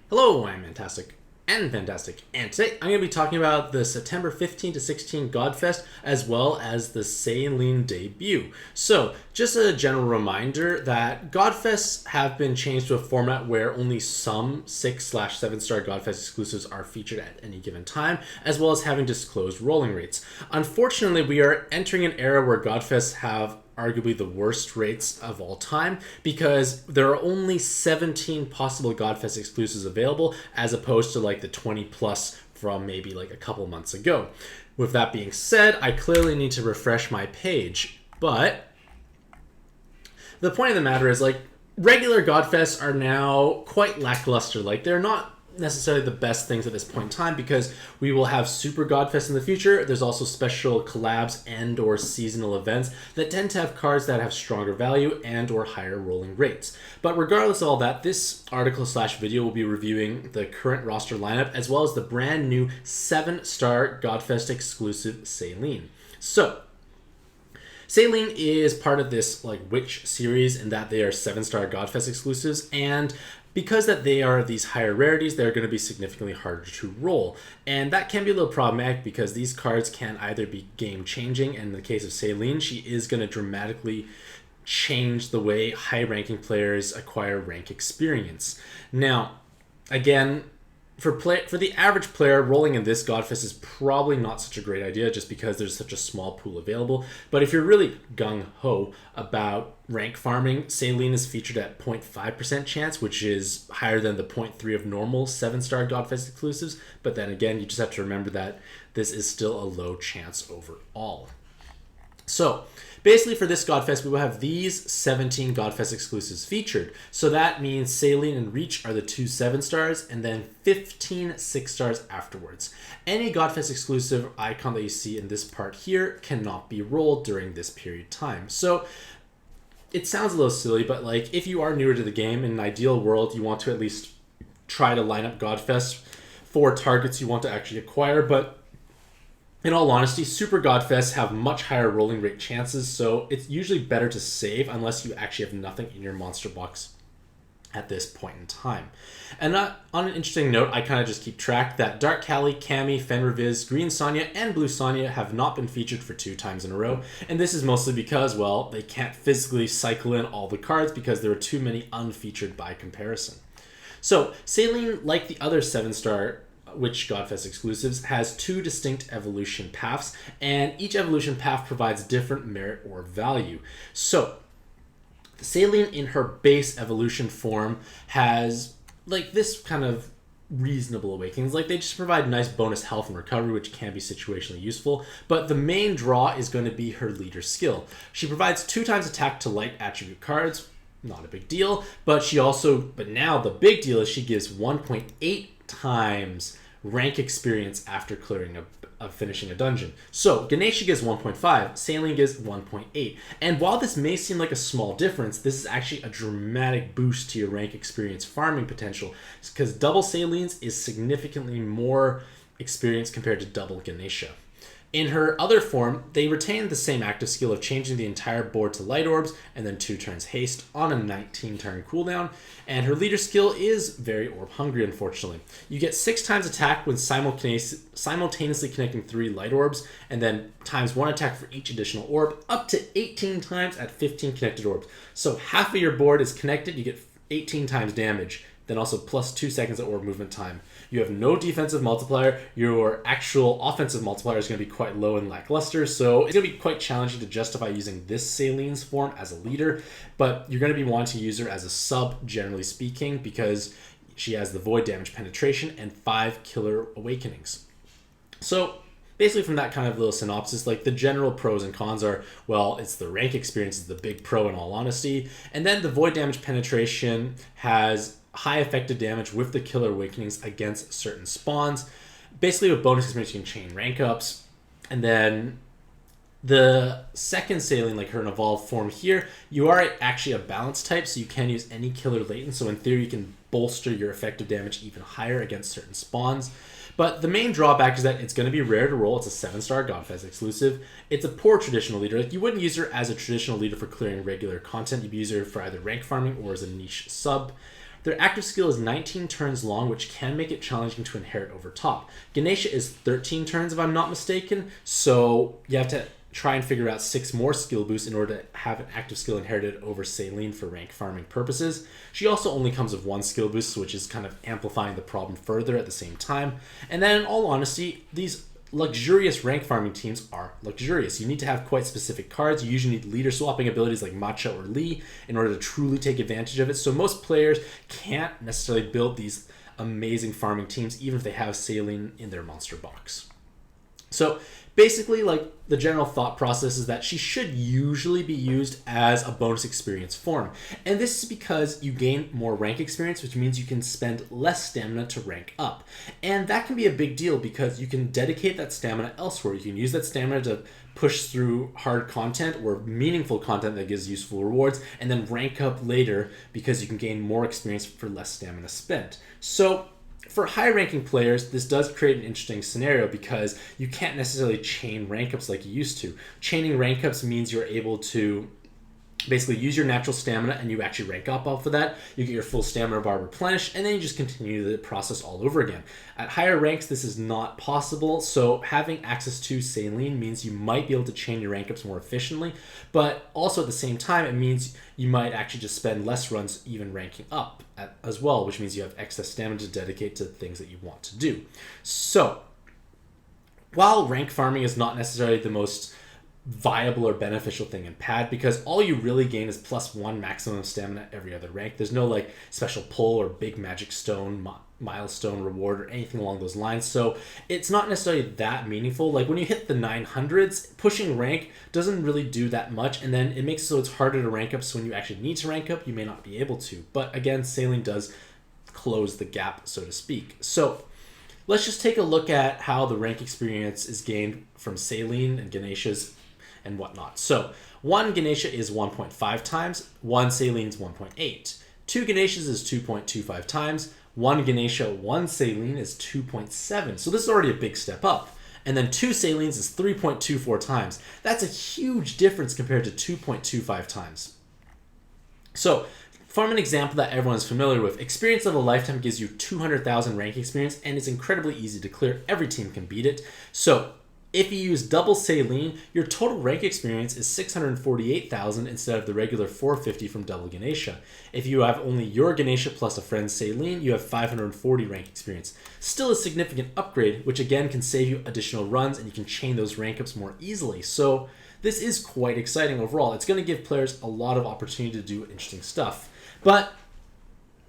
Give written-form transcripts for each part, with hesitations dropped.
Hello, I'm Fantastic and Fantastic, and today I'm going to be talking about the September 15 to 16 Godfest as well as the Saline debut. So, just a general reminder that Godfests have been changed to a format where only some 6/7 star Godfest exclusives are featured at any given time, as well as having disclosed rolling rates. Unfortunately, we are entering an era where Godfests have arguably the worst rates of all time because there are only 17 possible Godfest exclusives available as opposed to like the 20 plus from maybe like a couple months ago. With that being said, I clearly need to refresh my page, but the point of the matter is like regular Godfests are now quite lackluster. Like they're not necessarily the best things at this point in time because we will have super Godfest in the future. There's also special collabs and or seasonal events that tend to have cards that have stronger value and or higher rolling rates. But regardless of all that, this article / video will be reviewing the current roster lineup as well as the brand new 7-star Godfest exclusive Saline. So Saline is part of this like Witch series in that they are 7-star Godfest exclusives, and because that they are these higher rarities, they're going to be significantly harder to roll. And that can be a little problematic because these cards can either be game changing, and in the case of Saline, she is going to dramatically change the way high ranking players acquire rank experience. Now, again, for the average player, rolling in this Godfest is probably not such a great idea just because there's such a small pool available. But if you're really gung-ho about rank farming, Saline is featured at 0.5% chance, which is higher than the 0.3 of normal 7-star Godfest exclusives. But then again, you just have to remember that this is still a low chance overall. So, basically for this Godfest, we will have these 17 Godfest exclusives featured. So that means Saline and Reach are the two 7-stars, and then 15 6-stars afterwards. Any Godfest exclusive icon that you see in this part here cannot be rolled during this period of time. So, it sounds a little silly, but like if you are newer to the game, in an ideal world, you want to at least try to line up Godfest for targets you want to actually acquire, but in all honesty, Super Godfests have much higher rolling rate chances, so it's usually better to save unless you actually have nothing in your monster box at this point in time. And on an interesting note, I kind of just keep track that Dark Kali, Cammy, Fenrir, Green Sonya, and Blue Sonya have not been featured for 2 times in a row, and this is mostly because, well, they can't physically cycle in all the cards because there are too many unfeatured by comparison. So, Saline, like the other 7-star Witch Godfest exclusives, has 2 distinct evolution paths, and each evolution path provides different merit or value. So, Saline in her base evolution form has like this kind of reasonable awakenings. Like they just provide nice bonus health and recovery, which can be situationally useful. But the main draw is going to be her leader skill. She provides 2 times attack to light attribute cards. Not a big deal, but now the big deal is she gives 1.8 times rank experience after clearing finishing a dungeon. So Ganesha gives 1.5, Saline gives 1.8. And while this may seem like a small difference, this is actually a dramatic boost to your rank experience farming potential because double Salines is significantly more experience compared to double Ganesha. In her other form, they retain the same active skill of changing the entire board to light orbs and then 2 turns haste on a 19-turn cooldown, and her leader skill is very orb hungry, unfortunately. You get 6 times attack when simultaneously connecting 3 light orbs, and then times 1 attack for each additional orb, up to 18 times at 15 connected orbs. So half of your board is connected, you get 18 times damage, then also plus 2 seconds of orb movement time. You have no defensive multiplier. Your actual offensive multiplier is going to be quite low and lackluster, so it's going to be quite challenging to justify using this Saline's form as a leader, but you're going to be wanting to use her as a sub, generally speaking, because she has the void damage penetration and 5 killer awakenings. So basically from that kind of little synopsis, like the general pros and cons are, well, it's the rank experience is the big pro in all honesty, and then the void damage penetration has high effective damage with the killer awakenings against certain spawns. Basically with bonus experience you can chain rank ups. And then the second Saline, like her in evolved form here, you are actually a balance type, so you can use any killer latent, so in theory you can bolster your effective damage even higher against certain spawns. But the main drawback is that it's going to be rare to roll. It's a 7-star Godfest exclusive. It's a poor traditional leader. Like you wouldn't use her as a traditional leader for clearing regular content. You'd use her for either rank farming or as a niche sub. Their active skill is 19 turns long, which can make it challenging to inherit over top. Ganesha is 13 turns, if I'm not mistaken, so you have to try and figure out 6 more skill boosts in order to have an active skill inherited over Saline for rank farming purposes. She also only comes with 1 skill boost, which is kind of amplifying the problem further at the same time. And then in all honesty, these luxurious rank farming teams are luxurious. You need to have quite specific cards. You usually need leader swapping abilities like Matcha or Lee in order to truly take advantage of it. So most players can't necessarily build these amazing farming teams even if they have Saline in their monster box. So basically, like, the general thought process is that she should usually be used as a bonus experience form. And this is because you gain more rank experience, which means you can spend less stamina to rank up. And that can be a big deal because you can dedicate that stamina elsewhere. You can use that stamina to push through hard content or meaningful content that gives useful rewards, and then rank up later because you can gain more experience for less stamina spent. So for high-ranking players, this does create an interesting scenario because you can't necessarily chain rank-ups like you used to. Chaining rank-ups means you're able to basically use your natural stamina and you actually rank up off of that. You get your full stamina bar replenished, and then you just continue the process all over again. At higher ranks, this is not possible, so having access to Saline means you might be able to chain your rank ups more efficiently, but also at the same time, it means you might actually just spend less runs even ranking up as well, which means you have excess stamina to dedicate to things that you want to do. So, while rank farming is not necessarily the most viable or beneficial thing in pad, because all you really gain is +1 maximum stamina every other rank. There's no like special pull or big magic stone milestone reward or anything along those lines, so it's not necessarily that meaningful. Like when you hit the 900s, pushing rank doesn't really do that much, and then it makes it so it's harder to rank up, so when you actually need to rank up you may not be able to. But again, Saline does close the gap, so to speak. So let's just take a look at how the rank experience is gained from Saline and Ganesha's and whatnot. So 1 Ganesha is 1.5 times, 1 Saline is 1.8. 2 Ganeshas is 2.25 times, 1 Ganesha, 1 Saline is 2.7. So this is already a big step up. And then 2 Salines is 3.24 times. That's a huge difference compared to 2.25 times. So from an example that everyone's familiar with, Experience of a Lifetime gives you 200,000 rank experience and it's incredibly easy to clear. Every team can beat it. So if you use double Saline, your total rank experience is 648,000 instead of the regular 450 from double Ganesha. If you have only your Ganesha plus a friend's Saline, you have 540 rank experience. Still a significant upgrade, which again can save you additional runs and you can chain those rank ups more easily. So this is quite exciting overall. It's going to give players a lot of opportunity to do interesting stuff. But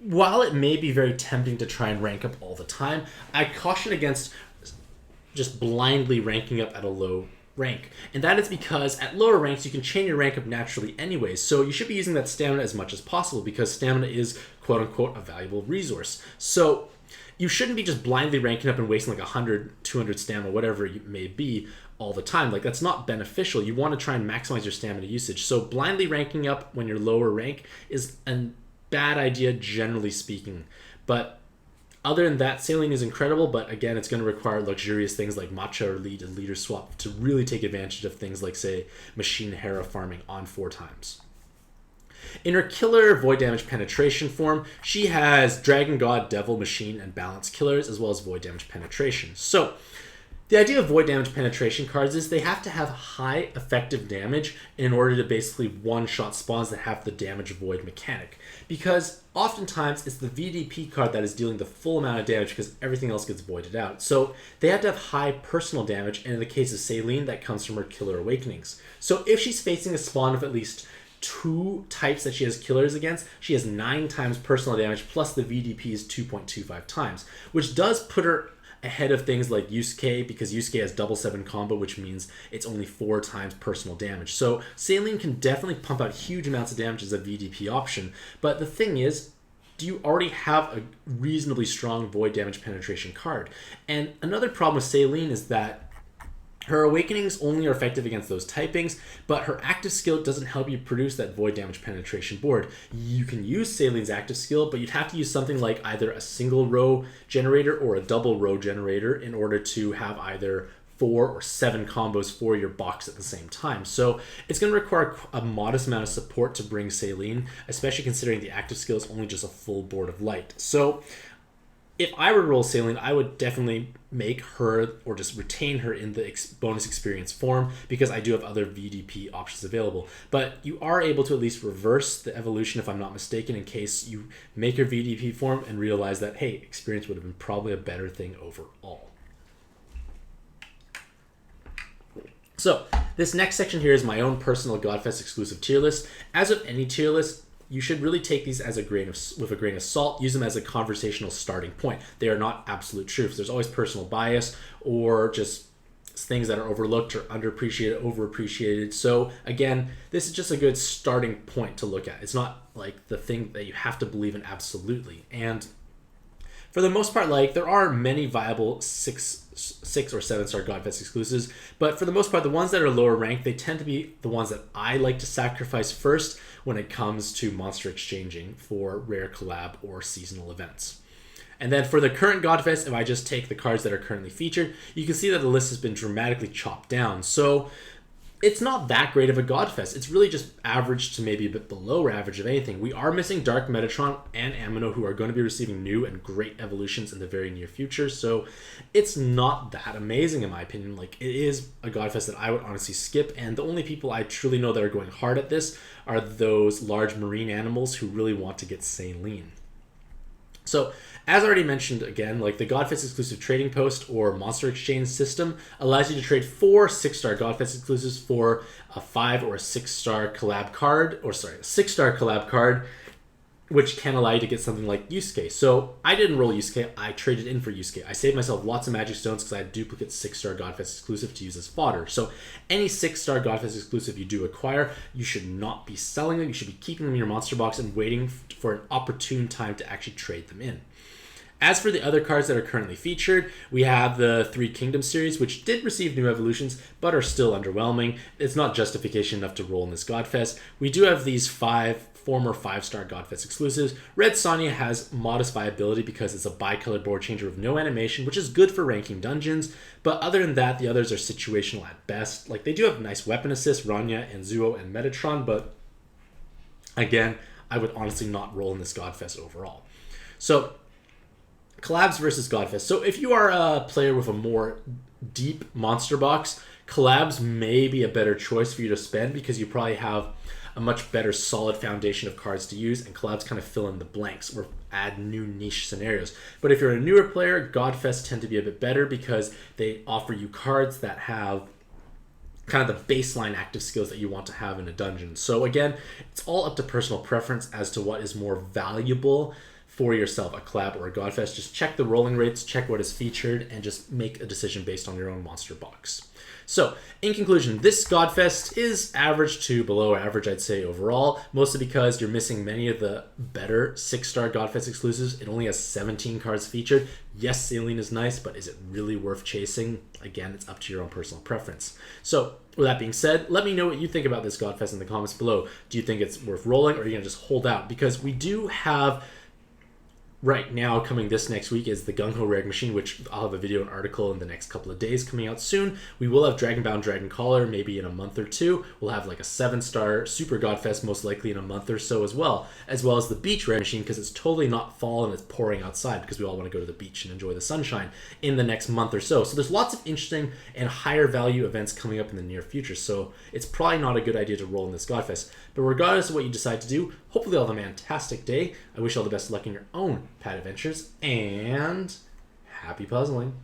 while it may be very tempting to try and rank up all the time, I caution against just blindly ranking up at a low rank. And that is because at lower ranks, you can chain your rank up naturally anyways. So you should be using that stamina as much as possible because stamina is quote unquote a valuable resource. So you shouldn't be just blindly ranking up and wasting like 100, 200 stamina, whatever it may be all the time. Like that's not beneficial. You want to try and maximize your stamina usage. So blindly ranking up when you're lower rank is a bad idea generally speaking. But other than that, Saline is incredible, but again, it's going to require luxurious things like Matcha or Lead and Leader Swap to really take advantage of things like, say, Machine Hera farming on 4 times. In her killer Void Damage Penetration form, she has Dragon God, Devil, Machine, and Balance killers, as well as Void Damage Penetration. So, the idea of Void Damage Penetration cards is they have to have high effective damage in order to basically one-shot spawns that have the damage void mechanic. Because oftentimes it's the VDP card that is dealing the full amount of damage because everything else gets voided out. So they have to have high personal damage, and in the case of Saline, that comes from her Killer Awakenings. So if she's facing a spawn of at least 2 types that she has killers against, she has 9 times personal damage plus the VDP is 2.25 times, which does put her ahead of things like Yusuke, because Yusuke has double 7 combo, which means it's only 4 times personal damage. So Saline can definitely pump out huge amounts of damage as a VDP option, but the thing is, do you already have a reasonably strong Void Damage Penetration card? And another problem with Saline is that her Awakenings only are effective against those typings, but her active skill doesn't help you produce that Void Damage Penetration board. You can use Saline's active skill, but you'd have to use something like either a single row generator or a double row generator in order to have either 4 or 7 combos for your box at the same time. So it's going to require a modest amount of support to bring Saline, especially considering the active skill is only just a full board of light. So if I were to roll Saline, I would definitely make her or just retain her in the bonus experience form, because I do have other VDP options available. But you are able to at least reverse the evolution, if I'm not mistaken, in case you make her VDP form and realize that, hey, experience would have been probably a better thing overall. So this next section here is my own personal Godfest exclusive tier list. As with any tier list, you should really take these as with a grain of salt. Use them as a conversational starting point. They are not absolute truths. There's always personal bias or just things that are overlooked or underappreciated, overappreciated. So again, this is just a good starting point to look at. It's not like the thing that you have to believe in absolutely. And for the most part, like, there are many viable 6 or 7 star Godfest exclusives, but for the most part, the ones that are lower ranked, they tend to be the ones that I like to sacrifice first when it comes to monster exchanging for rare collab or seasonal events. And then for the current Godfest, if I just take the cards that are currently featured, you can see that the list has been dramatically chopped down. So it's not that great of a Godfest. It's really just average to maybe a bit below average of anything. We are missing Dark Metatron and Amino, who are going to be receiving new and great evolutions in the very near future. So it's not that amazing in my opinion. Like, it is a Godfest that I would honestly skip. And the only people I truly know that are going hard at this are those large marine animals who really want to get Saline. So, as I already mentioned, again, like, the Godfest exclusive trading post or monster exchange system allows you to trade 4 6-star Godfest exclusives for a 5 or a 6-star collab card, or sorry, a 6-star collab card, which can allow you to get something like Yusuke. So I didn't roll Yusuke, I traded in for Yusuke. I saved myself lots of magic stones because I had duplicate 6-star Godfest exclusive to use as fodder. So any 6-star Godfest exclusive you do acquire, you should not be selling them. You should be keeping them in your monster box and waiting for an opportune time to actually trade them in. As for the other cards that are currently featured, we have the 3 Kingdoms series, which did receive new evolutions, but are still underwhelming. It's not justification enough to roll in this Godfest. We do have these 5 former 5-star Godfest exclusives. Red Sonya has modest viability because it's a bi-colored board changer with no animation, which is good for ranking dungeons, but other than that, the others are situational at best. Like, they do have nice weapon assists, Rania and Zuo and Metatron, but again, I would honestly not roll in this Godfest overall. So, collabs versus Godfest. So if you are a player with a more deep monster box, collabs may be a better choice for you to spend because you probably have a much better solid foundation of cards to use, and collabs kind of fill in the blanks or add new niche scenarios. But if you're a newer player, Godfest tend to be a bit better because they offer you cards that have kind of the baseline active skills that you want to have in a dungeon. So again, it's all up to personal preference as to what is more valuable for yourself, a collab or a Godfest. Just check the rolling rates, check what is featured, and just make a decision based on your own monster box. So, in conclusion, this Godfest is average to below average, I'd say, overall, mostly because you're missing many of the better 6-star Godfest exclusives. It only has 17 cards featured. Yes, Saline is nice, but is it really worth chasing? Again, it's up to your own personal preference. So, with that being said, let me know what you think about this Godfest in the comments below. Do you think it's worth rolling, or are you going to just hold out? Because we do have right now, coming this next week, is the Gung Ho Rag Machine, which I'll have a video and article in the next couple of days coming out soon. We will have Dragonbound Dragon Caller maybe in a month or two. We'll have like a 7-star Super Godfest most likely in a month or so as well as the Beach Rag Machine, because it's totally not fall and it's pouring outside because we all want to go to the beach and enjoy the sunshine in the next month or so. So there's lots of interesting and higher value events coming up in the near future. So it's probably not a good idea to roll in this Godfest. But regardless of what you decide to do, hopefully you'll have a fantastic day. I wish you all the best of luck in your own pad adventures, and happy puzzling.